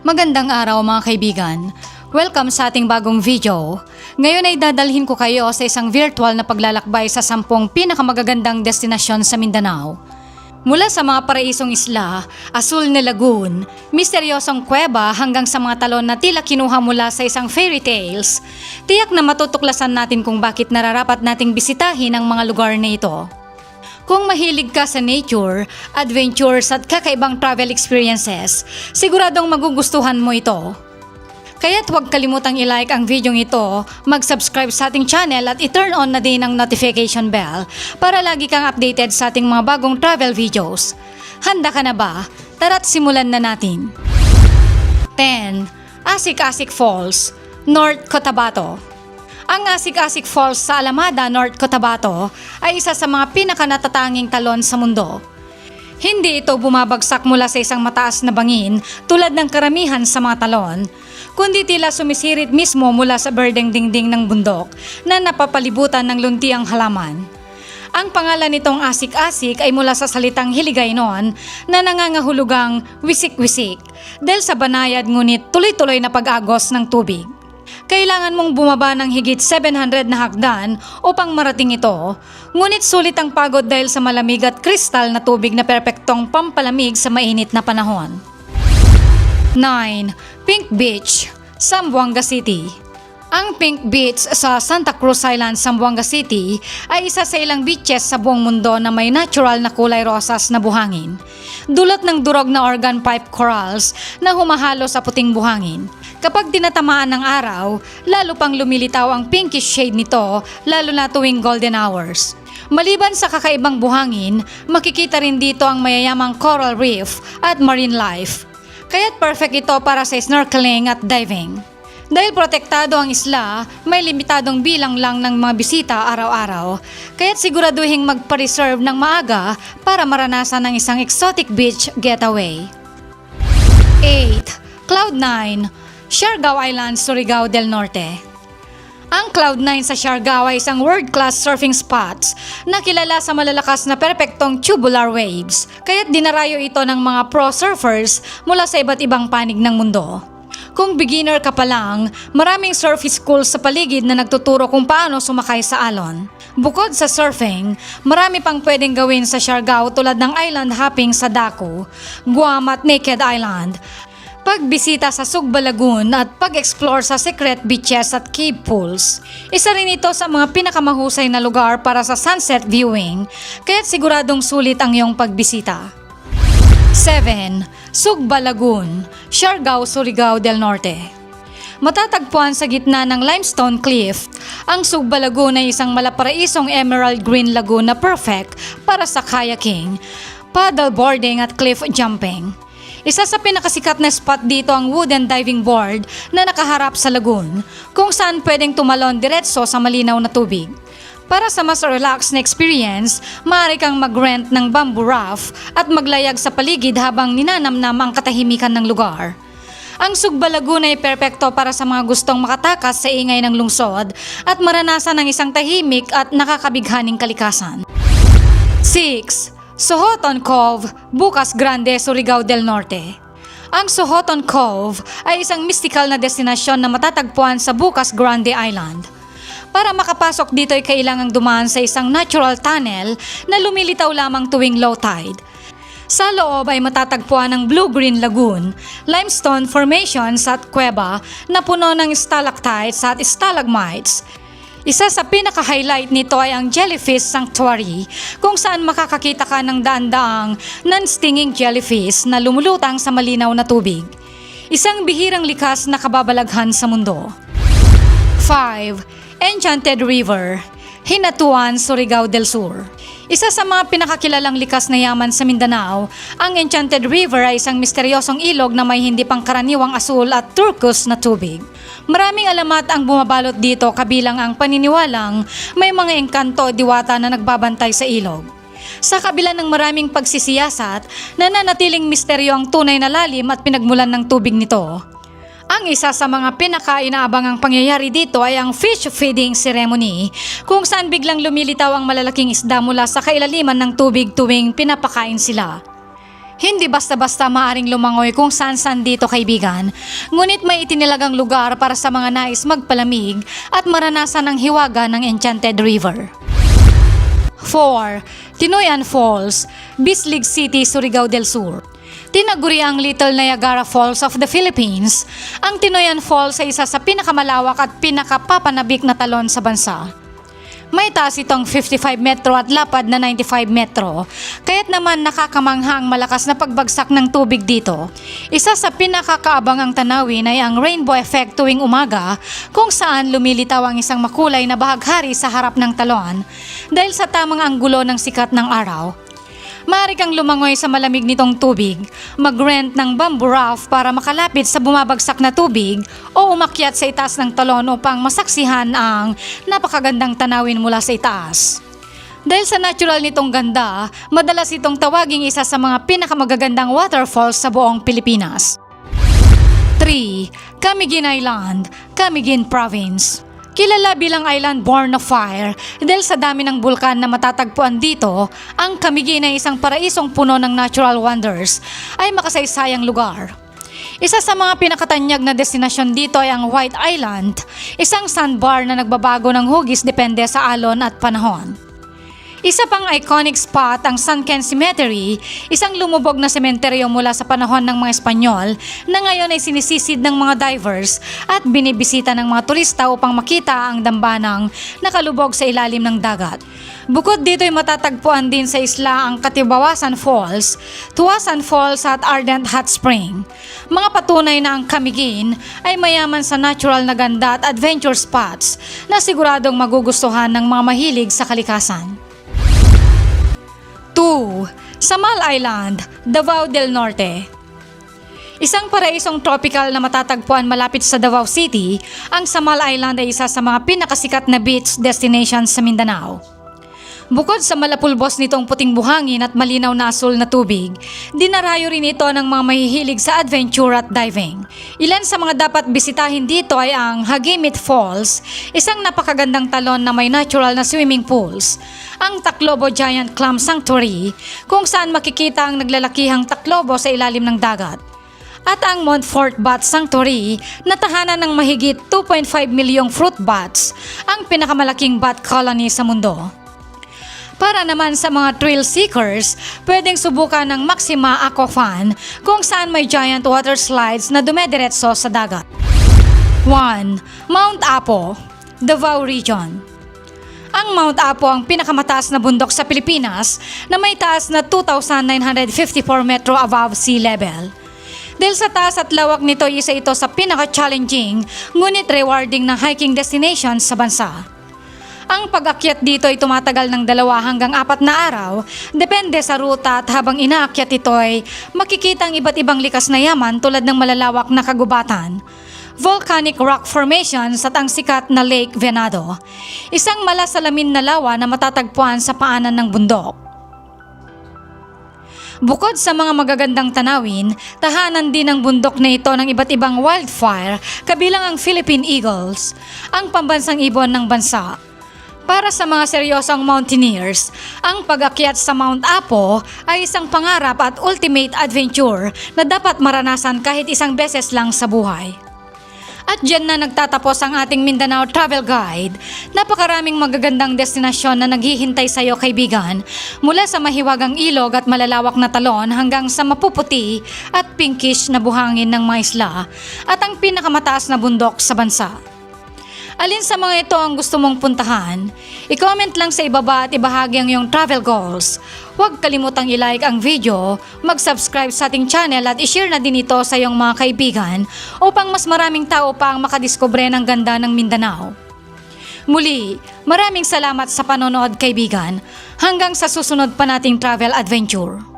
Magandang araw mga kaibigan. Welcome sa ating bagong video. Ngayon ay dadalhin ko kayo sa isang virtual na paglalakbay sa 10 pinakamagagandang destinasyon sa Mindanao. Mula sa mga paraisong isla, asul na lagoon, misteryosong kuweba hanggang sa mga talon na tila kinuha mula sa isang fairy tales, tiyak na matutuklasan natin kung bakit nararapat nating bisitahin ang mga lugar na ito. Kung mahilig ka sa nature, adventures at kakaibang travel experiences, siguradong magugustuhan mo ito. Kaya't huwag kalimutang i-like ang video ito, mag-subscribe sa ating channel at i-turn on na din ang notification bell para lagi kang updated sa ating mga bagong travel videos. Handa ka na ba? Tara't simulan na natin. 10. Asik-Asik Falls, North Cotabato. Ang Asik-Asik Falls sa Alamada, North Cotabato ay isa sa mga pinakanatatanging talon sa mundo. Hindi ito bumabagsak mula sa isang mataas na bangin tulad ng karamihan sa mga talon, kundi tila sumisirit mismo mula sa berdeng dingding ng bundok na napapalibutan ng luntiang halaman. Ang pangalan nitong Asik-Asik ay mula sa salitang Hiligaynon na nangangahulugang wisik-wisik dahil sa banayad ngunit tuloy-tuloy na pag-agos ng tubig. Kailangan mong bumaba ng higit 700 na hagdan upang marating ito, ngunit sulit ang pagod dahil sa malamig at kristal na tubig na perpektong pampalamig sa mainit na panahon. 9. Pink Beach, Zamboanga City. Ang Pink Beach sa Santa Cruz Island, Zamboanga City ay isa sa ilang beaches sa buong mundo na may natural na kulay rosas na buhangin, dulot ng durog na organ pipe corals na humahalo sa puting buhangin. Kapag tinatamaan ng araw, lalo pang lumilitaw ang pinkish shade nito, lalo na tuwing golden hours. Maliban sa kakaibang buhangin, makikita rin dito ang mayayamang coral reef at marine life. Kaya't perfect ito para sa snorkeling at diving. Dahil protektado ang isla, may limitadong bilang lang ng mga bisita araw-araw, kaya't siguraduhin magpa-reserve ng maaga para maranasan ng isang exotic beach getaway. 8. Cloud9, Siargao Island, Surigao del Norte. Ang Cloud9 sa Siargao ay isang world-class surfing spots na kilala sa malalakas na perpektong tubular waves, kaya't dinarayo ito ng mga pro surfers mula sa iba't ibang panig ng mundo. Kung beginner ka pa lang, maraming surf schools sa paligid na nagtuturo kung paano sumakay sa alon. Bukod sa surfing, marami pang pwedeng gawin sa Siargao tulad ng island hopping sa Daco, Guam at Naked Island, pagbisita sa Sugba Lagoon at pag-explore sa secret beaches at cave pools. Isa rin ito sa mga pinakamahusay na lugar para sa sunset viewing, kaya't siguradong sulit ang iyong pagbisita. 7. Sugba Lagoon, Siargao, Surigao del Norte. Matatagpuan sa gitna ng limestone cliff, ang Sugba Lagoon ay isang malaparaisong emerald green lagoon na perfect para sa kayaking, paddleboarding at cliff jumping. Isa sa pinakasikat na spot dito ang wooden diving board na nakaharap sa lagoon, kung saan pwedeng tumalon diretso sa malinaw na tubig. Para sa mas relaxed na experience, maaari kang mag-rent ng bamboo raft at maglayag sa paligid habang ninanamnam ang katahimikan ng lugar. Ang Sugba Lagoon ay perpekto para sa mga gustong makatakas sa ingay ng lungsod at maranasan ng isang tahimik at nakakabighaning kalikasan. 6. Sohoton Cove, Bukas Grande, Surigao del Norte. Ang Sohoton Cove ay isang mystical na destinasyon na matatagpuan sa Bukas Grande Island. Para makapasok dito ay kailangang dumaan sa isang natural tunnel na lumilitaw lamang tuwing low tide. Sa loob ay matatagpuan ang Blue-Green Lagoon, limestone formations at kuweba na puno ng stalactites at stalagmites. Isa sa pinaka-highlight nito ay ang Jellyfish Sanctuary, kung saan makakakita ka ng daan-daang non-stinging jellyfish na lumulutang sa malinaw na tubig. Isang bihirang likas na kababalaghan sa mundo. 5. Enchanted River, Hinatuan, Surigao del Sur. Isa sa mga pinakakilalang likas na yaman sa Mindanao, ang Enchanted River ay isang misteryosong ilog na may hindi pangkaraniwang asul at turquoise na tubig. Maraming alamat ang bumabalot dito kabilang ang paniniwalang may mga engkanto o diwata na nagbabantay sa ilog. Sa kabila ng maraming pagsisiyasat, nananatiling misteryo ang tunay na lalim at pinagmulan ng tubig nito. Ang isa sa mga pinaka-inaabangang pangyayari dito ay ang fish feeding ceremony, kung saan biglang lumilitaw ang malalaking isda mula sa kailaliman ng tubig tuwing pinapakain sila. Hindi basta-basta maaring lumangoy kung saan-saan dito kaibigan, ngunit may itinilagang lugar para sa mga nais magpalamig at maranasan ang hiwaga ng Enchanted River. 4. Tinoyan Falls, Bislig City, Surigao del Sur. Tinaguri ang Little Niagara Falls of the Philippines. Ang Tinoyan Falls ay isa sa pinakamalawak at pinakapapanabik na talon sa bansa. May taas itong 55 metro at lapad na 95 metro, kaya't naman nakakamangha ang malakas na pagbagsak ng tubig dito. Isa sa pinakakaabangang tanawin ay ang rainbow effect tuwing umaga, kung saan lumilitaw ang isang makulay na bahaghari sa harap ng talon dahil sa tamang anggulo ng sikat ng araw. Maaari kang lumangoy sa malamig nitong tubig, mag-rent ng bamboo raft para makalapit sa bumabagsak na tubig o umakyat sa itaas ng talon upang masaksihan ang napakagandang tanawin mula sa itaas. Dahil sa natural nitong ganda, madalas itong tawaging isa sa mga pinakamagagandang waterfalls sa buong Pilipinas. 3. Camiguin Island, Camiguin Province. Kilala bilang Island Born of Fire dahil sa dami ng bulkan na matatagpuan dito, ang Camiguin ay isang paraisong puno ng natural wonders ay makasaysayang lugar. Isa sa mga pinakatanyag na destinasyon dito ay ang White Island, isang sandbar na nagbabago ng hugis depende sa alon at panahon. Isa pang iconic spot ang Sunken Cemetery, isang lumubog na sementeryo mula sa panahon ng mga Espanyol na ngayon ay sinisisid ng mga divers at binibisita ng mga turista upang makita ang dambanang nakalubog sa ilalim ng dagat. Bukod dito ay matatagpuan din sa isla ang Katibawasan Falls, Tuwasan Falls at Ardent Hot Spring. Mga patunay na ang Camiguin ay mayaman sa natural na ganda at adventure spots na siguradong magugustuhan ng mga mahilig sa kalikasan. 2. Samal Island, Davao del Norte. Isang paraisong tropical na matatagpuan malapit sa Davao City, ang Samal Island ay isa sa mga pinakasikat na beach destinations sa Mindanao. Bukod sa malapulbos nitong puting buhangin at malinaw na asul na tubig, dinarayo rin ito ng mga mahihilig sa adventure at diving. Ilan sa mga dapat bisitahin dito ay ang Hagimit Falls, isang napakagandang talon na may natural na swimming pools, ang Taclobo Giant Clam Sanctuary, kung saan makikita ang naglalakihang taklobo sa ilalim ng dagat, at ang Montfort Bat Sanctuary na tahanan ng mahigit 2.5 milyong fruit bats, ang pinakamalaking bat colony sa mundo. Para naman sa mga thrill seekers, pwedeng subukan ng Maxima Aquafun kung saan may giant water slides na dumediretso sa dagat. 1. Mount Apo, Davao Region. Ang Mount Apo ang pinakamataas na bundok sa Pilipinas na may taas na 2,954 metro above sea level. Dahil sa taas at lawak nito, isa ito sa pinaka-challenging ngunit rewarding na hiking destination sa bansa. Ang pag-akyat dito ay tumatagal ng 2 hanggang 4 na araw, depende sa ruta, at habang inaakyat ito ay makikita ang iba't ibang likas na yaman tulad ng malalawak na kagubatan, volcanic rock formations at ang sikat na Lake Venado, isang malasalamin na lawa na matatagpuan sa paanan ng bundok. Bukod sa mga magagandang tanawin, tahanan din ang bundok na ito ng iba't ibang wildfire kabilang ang Philippine Eagles, ang pambansang ibon ng bansa. Para sa mga seryosong mountaineers, ang pag-akyat sa Mount Apo ay isang pangarap at ultimate adventure na dapat maranasan kahit isang beses lang sa buhay. At dyan na nagtatapos ang ating Mindanao Travel Guide. Napakaraming magagandang destinasyon na naghihintay sa iyo kaibigan, mula sa mahiwagang ilog at malalawak na talon hanggang sa mapuputi at pinkish na buhangin ng mga isla at ang pinakamataas na bundok sa bansa. Alin sa mga ito ang gusto mong puntahan? I-comment lang sa ibaba at ibahagi ang iyong travel goals. Huwag kalimutang i-like ang video, mag-subscribe sa ating channel at i-share na din ito sa iyong mga kaibigan upang mas maraming tao pa ang makadiskubre ng ganda ng Mindanao. Muli, maraming salamat sa panonood kaibigan. Hanggang sa susunod pa nating travel adventure.